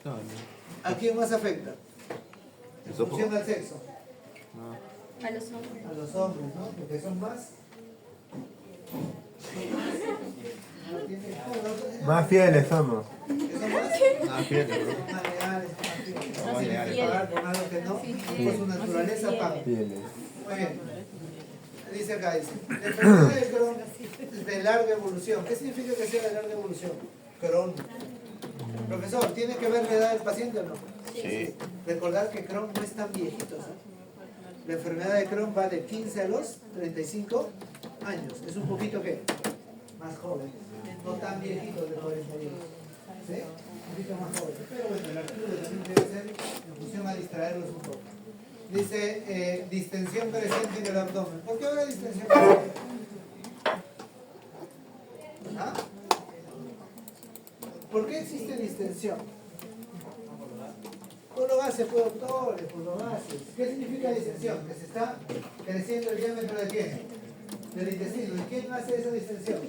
No, ¿A quién más afecta? En ¿Eso función al sexo. no. A los hombres. A los hombres, ¿no? Porque son más. Más fieles somos. ¿Que son más? Ah, fíjate, bro. Son más leales, más fieles. Son más leales. Pagar por algo que no. Por su naturaleza paga. Fieles. Muy bien. Dice acá, dice. La enfermedad de Crohn es de larga evolución. ¿Qué significa que sea de larga evolución? Crohn. Profesor, ¿tiene que ver la edad del paciente o no? Sí. Recordar que Crohn no es tan viejito, ¿sabes? La enfermedad de Crohn va de 15 a los 35 años. Es un poquito, ¿qué? Más joven. No tan viejito de 41. ¿Sí? Un poquito más joven. Pero bueno, el artículo también debe ser en función a distraerlos un poco. Dice distensión presente en el abdomen. ¿Por qué ahora distensión presente? ¿Ah? ¿Por qué existe distensión? Por los gases, por doctores, por los gases. ¿Qué significa distensión? Que se está creciendo el diámetro de quién? Del intestino. ¿Y quién hace esa distensión?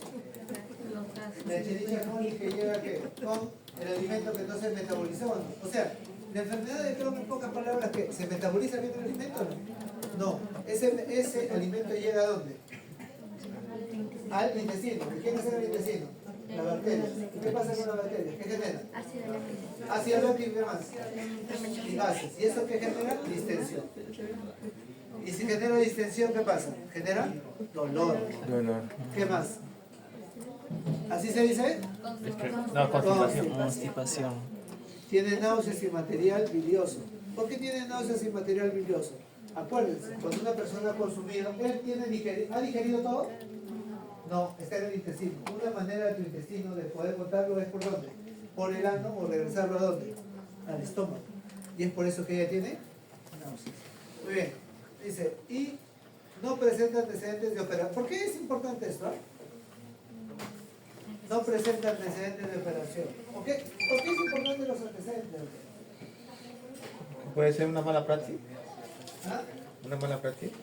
La Escherichia coli que llega ¿qué? Con el alimento que no se metabolizó. O sea, la enfermedad de Crohn en pocas palabras que se metaboliza bien el alimento, ¿no? No, ese alimento llega ¿a dónde? Al intestino. ¿Y quién hace el intestino? Las bacterias. ¿Y qué pasa con las bacterias? ¿Qué generan? Ácido láctico y qué más. Y gases. ¿Y eso qué genera? Distensión. Y si genera distensión, ¿qué pasa? Genera dolor. Dolor. ¿Qué más? ¿Así se dice? No, constipación. Constipación. Tiene náuseas y material bilioso. ¿Por qué tiene náuseas y material bilioso? Acuérdense, cuando una persona ha consumido, ¿ha digerido todo? No, está en el intestino. Una manera de tu intestino de poder botarlo es por dónde? Por el ano o regresarlo a dónde? Al estómago. Y es por eso que ella tiene náuseas. Muy bien. Dice, y no presenta antecedentes de operación. ¿Por qué es importante esto? No presenta antecedentes de operación. ¿Por qué es importante los antecedentes? ¿Puede ser una mala práctica? ¿Ah? ¿Una mala práctica?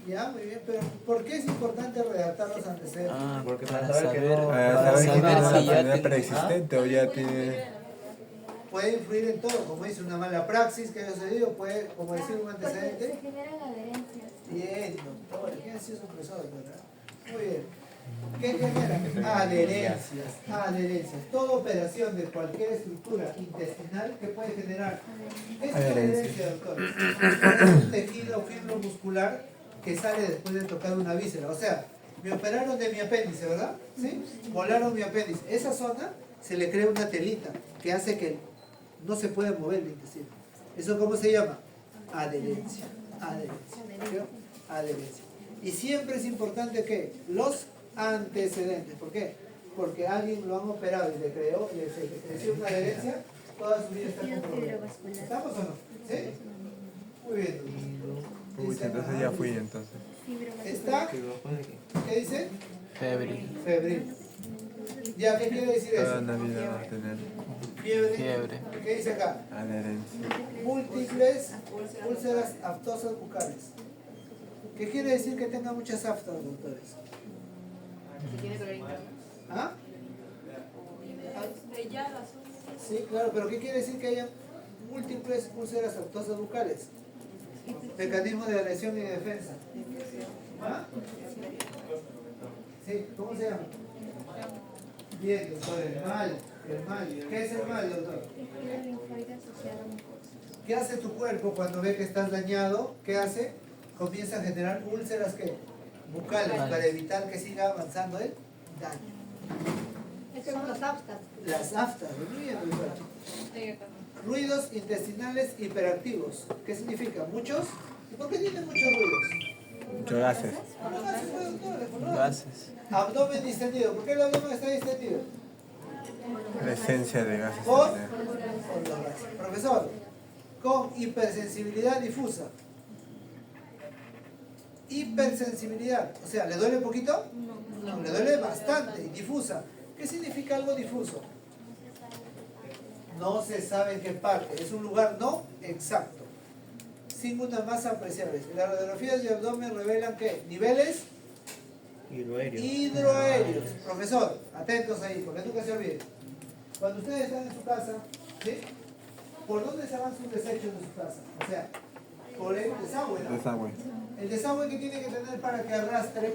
Ya, muy bien, pero ¿por qué es importante redactar los antecedentes? Porque Para para saber que saber, no... Para saber si tiene una si ya enfermedad tiene- preexistente o ya tiene. Puede influir en todo, como dice una mala praxis que yo se digo, puede, como decir un Porque antecedente. se generan adherencias. Bien, doctor, ¿quién ha sido su profesor, verdad? Muy bien. ¿Qué genera? Adherencias, adherencias. Toda operación de cualquier estructura intestinal que puede generar. ¿Qué es una adherencia, doctor? Es un tejido fibromuscular que sale después de tocar una víscera. O sea, me operaron de mi apéndice, ¿verdad? ¿Sí? Volaron mi apéndice. Esa zona se le crea una telita que hace que no se pueda mover el intestino. ¿Eso cómo se llama? Adherencia. Adherencia. ¿Sí? Adherencia. Y siempre es importante que los antecedentes. ¿Por qué? Porque alguien lo han operado y le creció una adherencia, toda su vida está comprometida. ¿Estamos o no? ¿Sí? Muy bien. Uy, entonces ya fui entonces. ¿Está? ¿Qué dice? Febril. Febril. Ya, ¿qué quiere decir Toda eso? Navidad va a tener Fiebre. Fiebre. ¿Qué dice acá? adherencia. Múltiples úlceras aftosas bucales. ¿Qué quiere decir que tenga muchas aftas, doctores? ¿Ah? Sí, claro, pero ¿qué quiere decir que haya múltiples úlceras aftosas bucales? Mecanismo de adhesión y de defensa. ¿Ah? Sí, ¿cómo se llama? Bien, doctor, el mal. ¿Qué es el mal, doctor? ¿Qué hace tu cuerpo cuando ve que estás dañado? ¿Qué hace? Comienza a generar úlceras que bucales para evitar que siga avanzando el daño. Esas son las aftas. Las aftas, muy bien, doctor. Ruidos intestinales hiperactivos. ¿Qué significa? ¿Muchos? ¿Y por qué tienen muchos ruidos? Muchos gases. Por los gases, pues, doctor, por los gases. Gases. Abdomen distendido. ¿Por qué el abdomen está distendido? Presencia de gases. Por los gases. Profesor, con hipersensibilidad difusa. Hipersensibilidad. O sea, ¿le duele un poquito? No, le duele bastante. Difusa. ¿Qué significa algo difuso? No se sabe en qué parte. Es un lugar no exacto. Sin una masa apreciable. Las radiografías de abdomen revelan que niveles hidroaéreos. Profesor, atentos ahí, porque nunca se olvide. Cuando ustedes están en su casa, ¿sí? ¿Por dónde se van sus desechos de su casa? O sea, por el desagüe, ¿no? Desagüe. El desagüe que tiene que tener para que arrastre.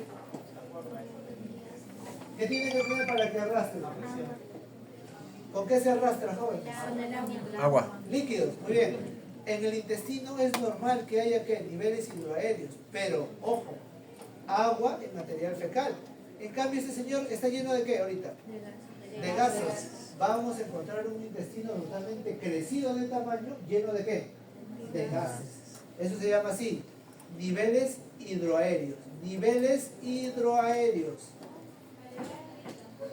¿Qué tiene que tener para que arrastre? ¿Con qué se arrastra, jóvenes? Con el agua. Agua. Líquidos, muy bien. En el intestino es normal que haya ¿qué? Niveles hidroaéreos, pero ojo, agua en material fecal. En cambio, este señor está lleno de ¿qué ahorita? De gases. Vamos a encontrar un intestino totalmente crecido de tamaño, lleno de ¿qué? De gases. Eso se llama así, niveles hidroaéreos. Niveles hidroaéreos.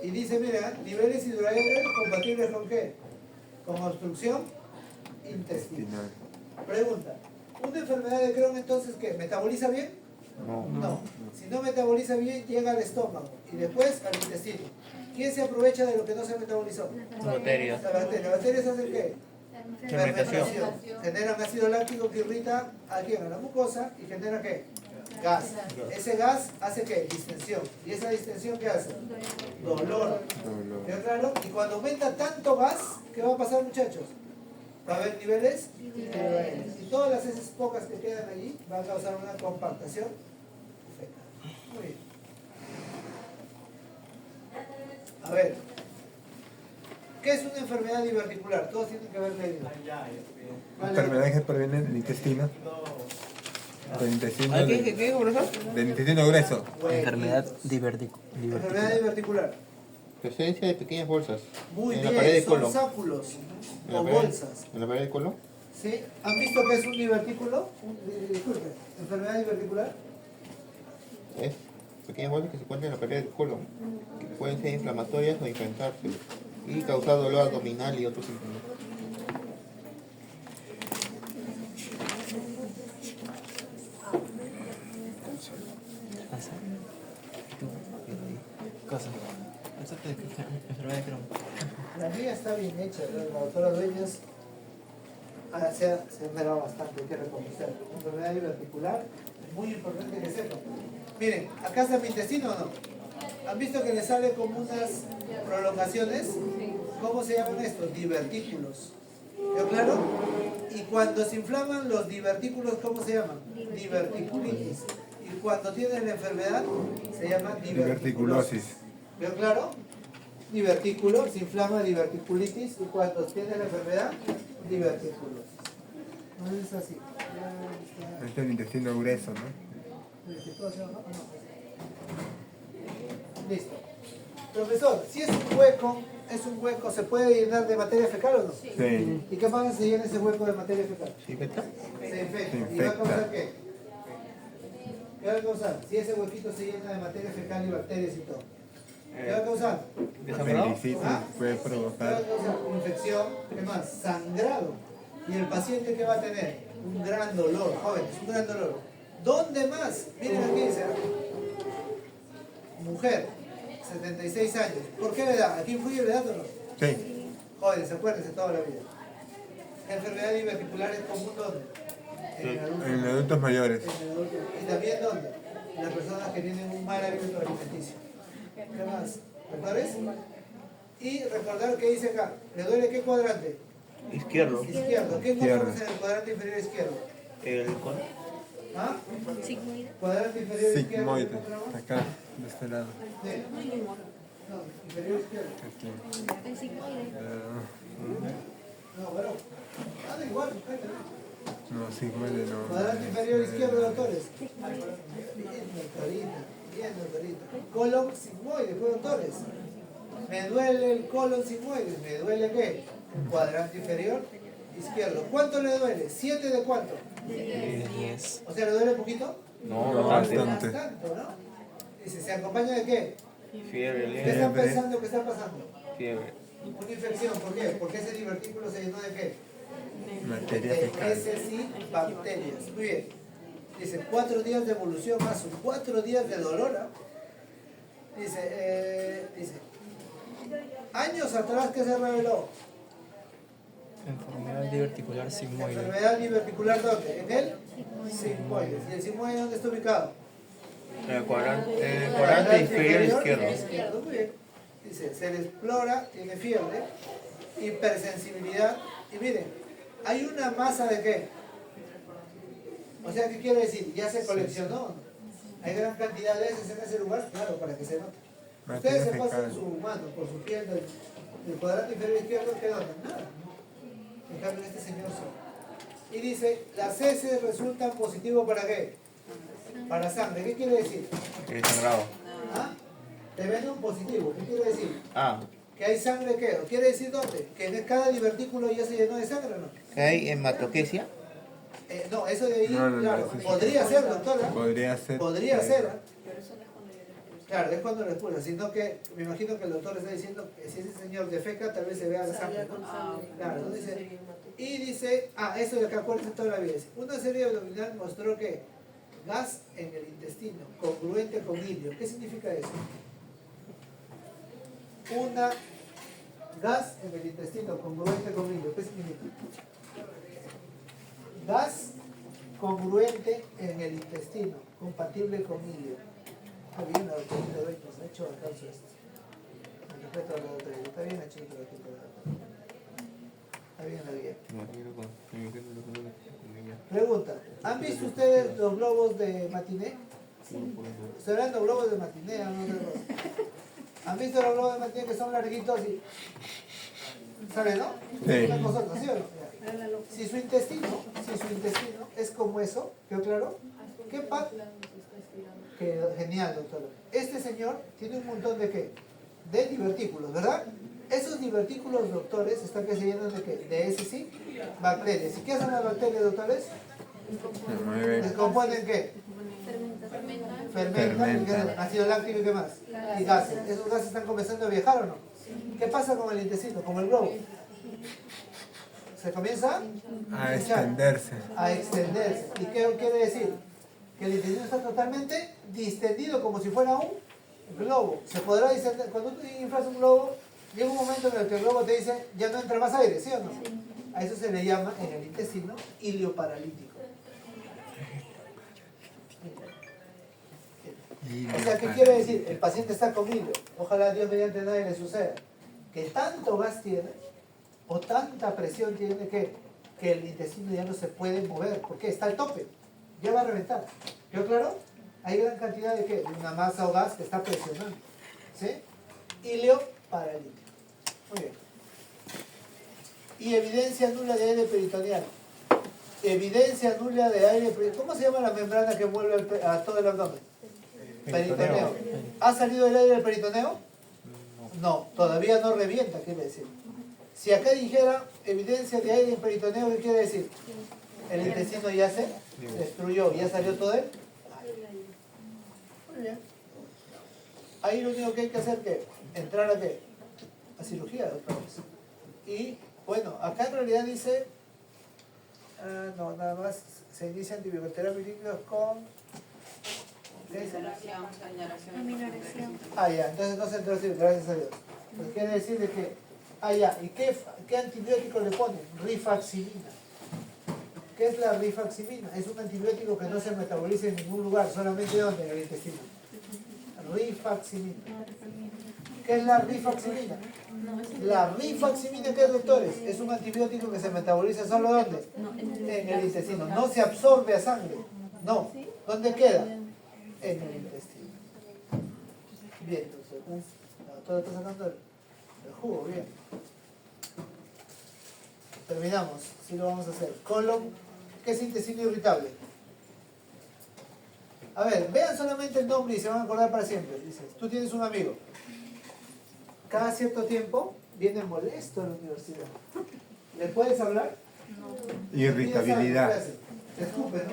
Y dice, mira, niveles hidroaéreos compatibles con ¿qué? Con obstrucción intestinal. Final. Pregunta, ¿una enfermedad de Crohn entonces qué? ¿Metaboliza bien? No. Si no metaboliza bien, llega al estómago y después al intestino. ¿Quién se aprovecha de lo que no se metabolizó? Bacterias. La bacteria. ¿Las bacterias hacen qué? Fermentación. Generan ácido láctico que irrita a quién, a la mucosa, y genera ¿qué? Gas. Ese gas hace ¿qué? Distensión. ¿Y esa distensión qué hace? Dolor. Dolor. ¿Queda claro? Y cuando aumenta tanto gas, ¿qué va a pasar, muchachos? Va a haber niveles hidroaéreos. Y todas las heces pocas que quedan allí van a causar una compactación fecal. Muy bien. A ver, ¿qué es una enfermedad diverticular? Todos tienen que haber leído. Enfermedades que provienen del intestino. Del intestino. ¿Qué, profesor? Del intestino grueso. Enfermedad Enfermedad diverticular. Presencia de pequeñas bolsas. Muy En la pared bien, del son colon. sáculos ¿En la o pared? bolsas. ¿En la pared del colon? ¿Sí? ¿Han visto qué es un divertículo? Disculpe, enfermedad diverticular. Es pequeñas bolsas que se encuentran en la pared del colon, que pueden ser inflamatorias o infectarse y causar dolor abdominal y otros síntomas. Cosa. Enfermedad de Crohn. La mía está bien hecha, ¿no? La doctora Dueñas se ha esmerado bastante, hay que reconocer. Enfermedad diverticular, es muy importante que sepan. Miren, acá está mi intestino, ¿o no? ¿Han visto que le sale como unas prolongaciones? ¿Cómo se llaman estos? Divertículos. ¿Quedó claro? Y cuando se inflaman los divertículos, ¿cómo se llaman? Diverticulitis. Y cuando tienen la enfermedad, se llama diverticulosis. ¿Quedó claro? Divertículo, se inflama diverticulitis, y cuando tiene la enfermedad, diverticulosis. No es así. Este es el intestino grueso, ¿no? Listo. Profesor, si es un hueco, ¿se puede llenar de materia fecal o no? Sí. ¿Y qué pasa si llena ese hueco de materia fecal? ¿Sí infecta? Se infecta. Se ¿Y va a causar infecta. qué? ¿Qué va a causar? Si ese huequito se llena de materia fecal y bacterias y todo. ¿Qué va a causar? ¿Desangrado? Apendicitis ¿Ah? puede ¿Qué va a provocar. causar? Infección, ¿qué más? Sangrado. ¿Y el paciente qué va a tener? Un gran dolor, jóvenes, un gran dolor. ¿Dónde más? Miren aquí, dice. Mujer, 76 años. ¿Por qué la edad? ¿Aquí influye la edad o no? Sí. Jóvenes, acuérdense toda la vida. Enfermedad diverticular es común ¿dónde? En el adulto. En adultos mayores. En el adulto. ¿Y también dónde? Las personas que tienen un mal hábito alimenticio. ¿Qué más? ¿Doctores? Y recordar que dice acá, ¿le duele qué cuadrante? Izquierdo. Izquierdo. ¿Qué Izquierdo. encontramos en el cuadrante inferior izquierdo? El con... ¿Ah? Sigmoide. Cuadrante inferior izquierdo. ¿qué Sigmoide. encontramos? Acá, de este lado. Sí. No, inferior izquierdo. Aquí. El sigmoide. No, bueno. Da igual, fíjate. No, sigmoide no. Cuadrante inferior izquierdo, doctores. Bien, doctorita. Bien, doctorita. Colon sigmoide, pues, doctores. Me duele el colon sigmoide. ¿Me duele qué? El cuadrante inferior izquierdo. ¿Cuánto le duele? ¿7 de cuánto? 10. O sea, ¿le duele poquito? No, No, bastante. bastante. Tanto, ¿no? Dice, ¿se acompaña de qué? Fiebre, ¿Qué leve. están pensando que está pasando? Fiebre. Una infección. ¿Por qué? Porque ese divertículo se llenó de qué? Materia De fecal. heces y bacterias. Muy bien. Dice, 4 días de evolución más 4 días de dolor. ¿Ah? Dice, años atrás que se reveló. Enfermedad diverticular sigmoide. Enfermedad diverticular, ¿dónde? En el sigmoide. ¿Y el sigmoide dónde está ubicado? En el cuadrante inferior izquierdo. Izquierdo, muy bien. Dice, se le explora, tiene fiebre, hipersensibilidad. Y miren, hay una masa de qué. O sea, ¿qué quiere decir? Ya se coleccionó. Hay gran cantidad de heces en ese lugar, claro, para que se note. Ustedes se pasan su mano por su piel del cuadrante inferior izquierdo, ¿qué notan? Nada. ¿No? En cambio, este señor sí. Y dice, las heces resultan positivos ¿para qué? Para sangre. ¿Qué quiere decir? El sangrado. ¿Ah? Te ven un positivo. ¿Qué quiere decir? Ah, Que hay sangre, ¿qué? ¿O quiere decir dónde? Que en cada divertículo ya se llenó de sangre, ¿o no? que hay hematoquesia. No, eso de ahí, No, claro, sí, sí. podría ser, doctora. Podría ser. Podría ser. Claro, es cuando lo expulsa, sino que me imagino que el doctor está diciendo que si ese señor defeca, tal vez se vea la sangre, ¿no? Claro, ¿no? Dice, y dice, eso de acá, acuérdense toda la vida. Dice, una serie abdominal mostró que gas en el intestino, congruente con ilio. ¿Qué significa eso? Una gas en el intestino, congruente con ilio. ¿Qué significa? Gas congruente en el intestino, compatible con ilio. Está bien la doctorita de hoy, nos ha hecho acaso esto. Con respeto a la doctora, está bien hecho la doctora. Está bien la guía. Pregunta, ¿han visto ustedes los globos de matiné? Estoy hablando de globos de matiné, no de globos. ¿Han visto los globos de matiné que son larguitos y... ¿Saben, no? Sí. Una cosa, ¿sí o no? Si su intestino es como eso, ¿quedó claro? ¿Qué pasa? Genial, doctor. Este señor tiene un montón de ¿qué? De divertículos, ¿verdad? Esos divertículos, doctores, están que se llenan de ¿qué? De heces sí, bacterias. ¿Y qué hacen las bacterias, doctores? Se mueve. ¿Descomponen qué? Fermentan, ácido láctico y qué más. Y gases. ¿Esos gases están comenzando a viajar o no? ¿Qué pasa con el intestino? Como el globo. Se comienza A extenderse. a extenderse. ¿Y qué quiere decir? Que el intestino está totalmente distendido como si fuera un globo. Se podrá distender. Cuando tú inflas un globo, llega un momento en el que el globo te dice ya no entra más aire, ¿sí o no? A eso se le llama en el intestino ilioparalítico. O sea, ¿qué quiere decir? El paciente está con ilio. Ojalá Dios mediante nadie le suceda. Que tanto gas tiene o tanta presión tiene que el intestino ya no se puede mover. ¿Por qué? Está al tope. Ya va a reventar. ¿Quedó claro? Hay gran cantidad de ¿qué? De una masa o gas que está presionando. ¿Sí? Ilio paralítico. Muy bien. Y evidencia nula de aire peritoneal. Evidencia nula de aire peritoneal. ¿Cómo se llama la membrana que envuelve a todo el abdomen? Peritoneo. ¿Ha salido el aire del peritoneo? No, todavía no revienta, quiere decir. Si acá dijera evidencia de aire en peritoneo, ¿qué quiere decir? El intestino ya se destruyó, ya salió todo él. Muy bien. Ahí lo único que hay que hacer es entrar a qué? A cirugía otra vez. Y bueno, acá en realidad dice, no, nada más se inicia antibioterapia líquidos con... ¿qué dice? Aminoreacción. Ya, entonces no se entró a decir, gracias a Dios. Pues quiere decir de que, ya, ¿y qué antibiótico le ponen? Rifaximina. ¿Qué es la rifaximina? Es un antibiótico que no se metaboliza en ningún lugar, solamente ¿dónde? En el intestino. Rifaximina. ¿Qué es la rifaximina? La rifaximina, ¿qué es, doctores? Es un antibiótico que se metaboliza solo ¿dónde? En el intestino. No se absorbe a sangre. No. ¿Dónde queda? En el intestino. Bien, entonces, la doctora está sacando el jugo, bien. Terminamos, sí lo vamos a hacer. Colon, ¿qué es intestino irritable? A ver, vean solamente el nombre y se van a acordar para siempre. Dices, tú tienes un amigo. Cada cierto tiempo viene molesto a la universidad. ¿Le puedes hablar? Irritabilidad. Te escupe, ¿no?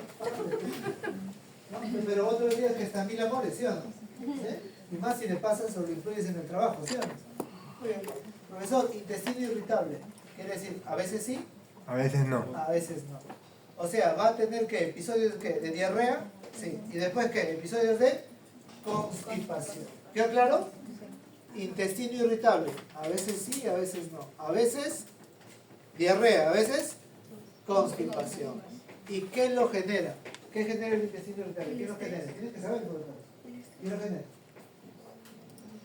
Pero otros días que está mil amores, ¿sí o no? ¿Sí? Y más si le pasas o le influyes en el trabajo, ¿sí o no? Muy bien. Profesor, intestino irritable. Quiere decir, a veces sí, A veces no. a veces no. O sea, va a tener ¿qué? Episodios ¿qué? De diarrea, sí. Y después ¿qué? Episodios de constipación. ¿Quedó claro? Intestino irritable. A veces sí, a veces no. A veces diarrea, a veces constipación. ¿Y qué lo genera? ¿Qué genera el intestino irritable? ¿Qué lo genera? Tienes que saber, por lo menos. ¿Qué lo genera?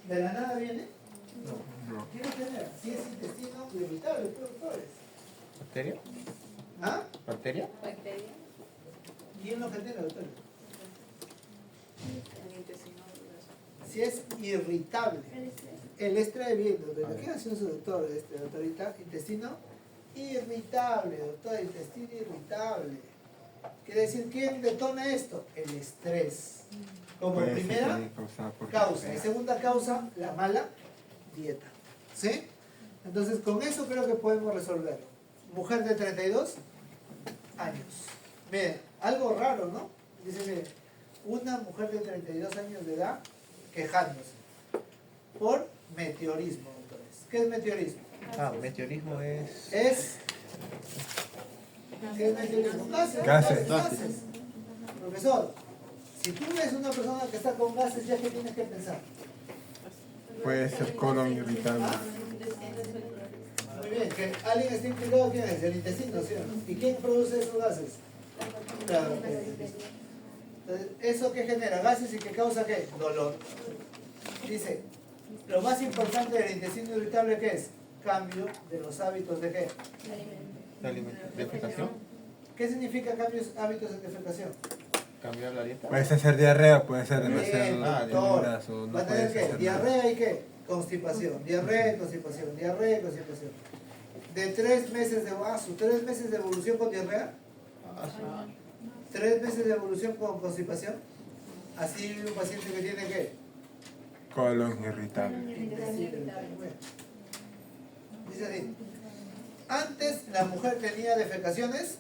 ¿De la nada viene? No. No. ¿Quién lo genera? Si es intestino irritable, pues, doctores. ¿Bacteria? ¿Ah? ¿Bacteria? Bacteria, ¿Quién lo genera, doctores? el intestino grueso. Si es irritable. El estrés bien, doctor. ¿Qué hace su doctor, doctorita? Intestino irritable, doctor, intestino irritable. Quiere decir, ¿quién detona esto? El estrés. Como Puede ser primera también causada por causa. Y bacterias. segunda causa, la mala dieta. ¿Sí? Entonces, con eso creo que podemos resolverlo. Mujer de 32 años. Miren, algo raro, ¿no? Dice, miren, una mujer de 32 años de edad quejándose por meteorismo, doctores. ¿Qué es meteorismo? Ah, meteorismo es... ¿Qué es meteorismo? Gases. Gases. Gases. Profesor, si tú ves una persona que está con gases, ¿ya qué tienes que pensar? Puede ser colon irritable. Muy bien, que alguien está implicado, ¿quién es? El intestino, ¿sí? ¿Y quién produce esos gases? Claro, entonces, ¿eso qué genera? Gases y que causa ¿qué? Dolor. Dice, lo más importante del intestino irritable, ¿qué es? Cambio de los hábitos de ¿qué? ¿Defecación? ¿Qué significa cambios hábitos de defecación? ¿Cambiar la dieta? Puede ser diarrea, puede ser Bien, demasiado doctor. duras o no ¿Va a tener puedes qué? hacer nada. Diarrea y qué? Constipación. Diarrea y constipación. Diarrea y constipación. De 3 meses de 3 meses de evolución con diarrea, 3 meses de evolución con constipación. Así vive un paciente que tiene qué? Colon irritable. Dice así. Antes la mujer tenía defecaciones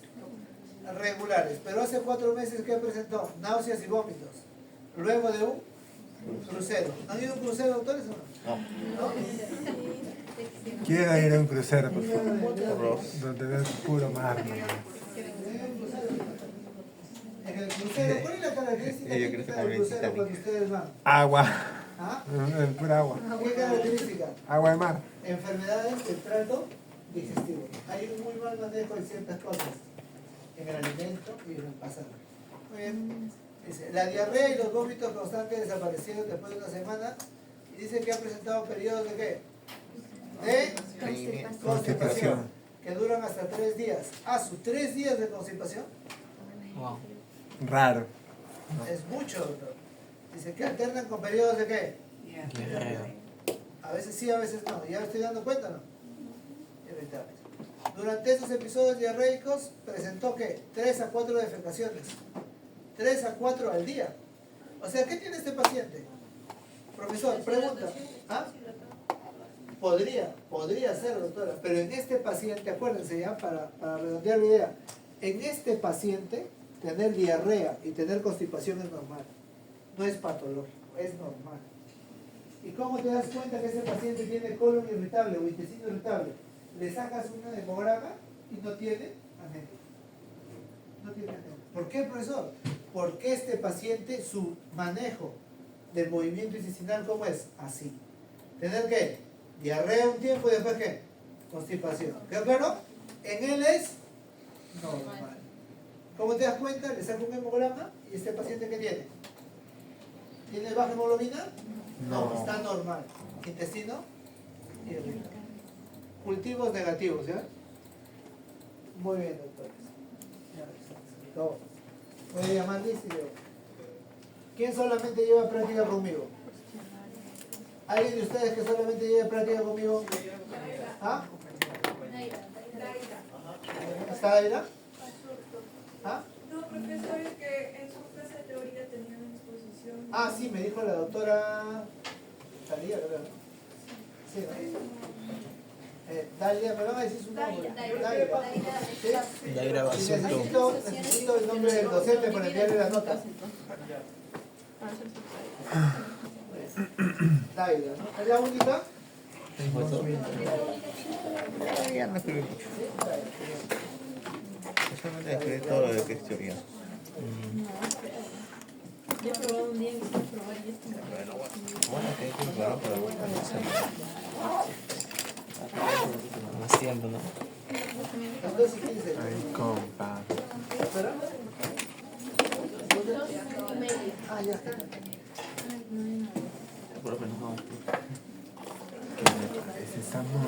regulares, pero hace 4 meses que presentó náuseas y vómitos. Luego de un crucero. ¿Han ido a un crucero, doctores o no? No. ¿No? Quiero ir a un crucero, por favor. Arroz. Donde ves puro mar. ¿No? En el crucero, ¿cuál es la característica Yo creo que típica del crucero cuando ustedes van? Agua. ¿Ah? Pura agua. ¿Qué característica? Agua de mar. Enfermedades del tracto digestivo. Hay un muy mal manejo de ciertas cosas en el alimento y en el pasado. Muy bien. Dice, la diarrea y los vómitos constantes desaparecieron después de una semana y dice que ha presentado periodos de ¿qué? De constipación, que duran hasta 3 días. ¿Sus 3 días de constipación? Wow. Raro. Es mucho, doctor. Dice que alternan con periodos de ¿qué? Diarrea. A veces sí, a veces no. ¿Ya me estoy dando cuenta o no? Irritables. Durante esos episodios diarreicos presentó ¿qué? 3 a 4 defecaciones. 3 a 4 al día. O sea, ¿qué tiene este paciente? Profesor, pregunta. ¿Ah? Podría ser, doctora, pero en este paciente, acuérdense ya, para redondear la idea, en este paciente, tener diarrea y tener constipación es normal. No es patológico, es normal. ¿Y cómo te das cuenta que ese paciente tiene colon irritable o intestino irritable? Le sacas un hemograma y no tiene anemia. No tiene anemia. ¿Por qué, profesor? Porque este paciente, su manejo del movimiento intestinal, ¿cómo es? Así. ¿Tener qué? Diarrea un tiempo y después ¿qué? Constipación. ¿Quedó claro? En él es normal. ¿Cómo te das cuenta? Le saco un hemograma y este paciente ¿qué tiene? ¿Tiene baja hemoglobina? No, está normal. Intestino irritable. Cultivos negativos, ¿ya? Muy bien, doctores. Ya, todo. Voy a llamar Liz y luego. ¿Quién solamente lleva práctica conmigo? ¿Alguien de ustedes que solamente lleva práctica conmigo? ¿Ah? ¿Está Daira? ¿Ah? No, profesor, es que en su clase de teoría tenían una exposición. Sí, me dijo la doctora Dalia, creo. Sí, Dalia, me van a decir su nombre. Daira. ¿Sí? Daira Basulto. Necesito el nombre del docente para enviarle las notas. Daira, ¿no? ¿Es la única? Ya no escribí mucho. Solamente escribí todo lo de que es teoría. Yo probé un día y quise probar y esto. Bueno, que hay que preparar para Más tiempo, ¿no? Entonces, 15. Ay, compa. ¿Espera? Ya. por lo menos no. Estamos